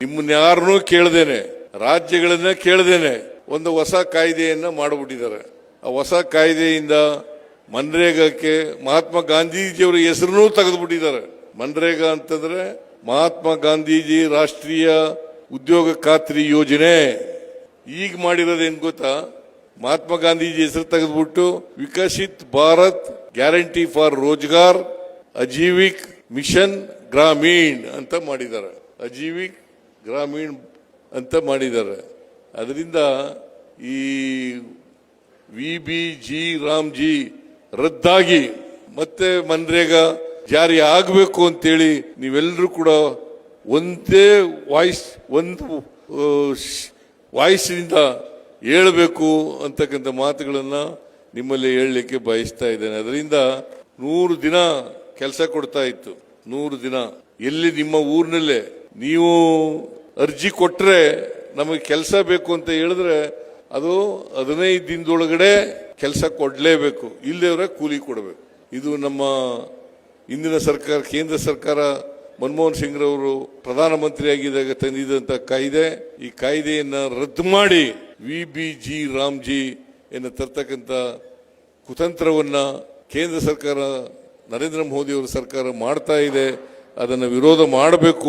ನಿಮ್ಮನ್ನ ಯಾರನ್ನೂ ಕೇಳದೇನೆ, ರಾಜ್ಯಗಳನ್ನ ಕೇಳದೇನೆ ಒಂದು ಹೊಸ ಕಾಯ್ದೆಯನ್ನ ಮಾಡಿಬಿಟ್ಟಿದ್ದಾರೆ. ಆ ಹೊಸ ಕಾಯ್ದೆಯಿಂದ ಮನ್ರೇಗಾಕ್ಕೆ ಮಹಾತ್ಮ ಗಾಂಧೀಜಿಯವರ ಹೆಸರನ್ನೂ ತೆಗೆದುಬಿಟ್ಟಿದ್ದಾರೆ. ಮನ್ರೇಗಾ ಅಂತಂದ್ರೆ ಮಹಾತ್ಮ ಗಾಂಧೀಜಿ ರಾಷ್ಟ್ರೀಯ ಉದ್ಯೋಗ ಖಾತ್ರಿ ಯೋಜನೆ. ಈಗ ಮಾಡಿರೋದೇನ್ ಗೊತ್ತಾ? ಮಹಾತ್ಮ ಗಾಂಧೀಜಿ ಹೆಸರು ತೆಗೆದುಬಿಟ್ಟು Viksit Bharat guarantee for Rozgar Ajeevik mission Gramin ಅಂತ ಮಾಡಿದ್ದಾರೆ. ಅಜೀವಿಕ್ ಗ್ರಾಮೀಣ್ ಅಂತ ಮಾಡಿದ್ದಾರೆ. ಅದರಿಂದ ಈ VBG ರಾಮ್ಜಿ ರದ್ದಾಗಿ ಮತ್ತೆ ಮನ್ರೇಗಾ ಜಾರಿ ಆಗಬೇಕು ಅಂತೇಳಿ ನೀವೆಲ್ಲರೂ ಕೂಡ ಒಂದೇ ವಾಯ್ಸ್ನಿಂದ ಹೇಳಬೇಕು ಅಂತಕ್ಕಂಥ ಮಾತುಗಳನ್ನ ನಿಮ್ಮಲ್ಲಿ ಹೇಳಲಿಕ್ಕೆ ಬಯಸ್ತಾ ಇದ್ದೇನೆ. ಅದರಿಂದ 100 ದಿನ ಕೆಲಸ ಕೊಡ್ತಾ ಇತ್ತು. 100 ದಿನ ಎಲ್ಲಿ ನಿಮ್ಮ ಊರಿನಲ್ಲೇ ನೀವು ಅರ್ಜಿ ಕೊಟ್ರೆ ನಮಗೆ ಕೆಲಸ ಬೇಕು ಅಂತ ಹೇಳಿದ್ರೆ ಅದು 15 ದಿನದೊಳಗಡೆ ಕೆಲಸ ಕೊಡ್ಲೇಬೇಕು, ಇಲ್ಲದವರೆ ಕೂಲಿ ಕೊಡಬೇಕು. ಇದು ನಮ್ಮ ಇಂದಿನ ಸರ್ಕಾರ, ಕೇಂದ್ರ ಸರ್ಕಾರ ಮನಮೋಹನ್ ಸಿಂಗ್ ರವರು ಪ್ರಧಾನಮಂತ್ರಿಯಾಗಿದ್ದಾಗ ತಂದಿದ್ದಂತ ಕಾಯ್ದೆ. ಈ ಕಾಯ್ದೆಯನ್ನ ರದ್ದು ಮಾಡಿ VBG ರಾಮ್ಜಿ ಎನ್ನು ತರ್ತಕ್ಕಂಥ ಕುತಂತ್ರವನ್ನ ಕೇಂದ್ರ ಸರ್ಕಾರ, ನರೇಂದ್ರ ಮೋದಿ ಅವರ ಸರ್ಕಾರ ಮಾಡ್ತಾ ಇದೆ. ಅದನ್ನು ವಿರೋಧ ಮಾಡಬೇಕು.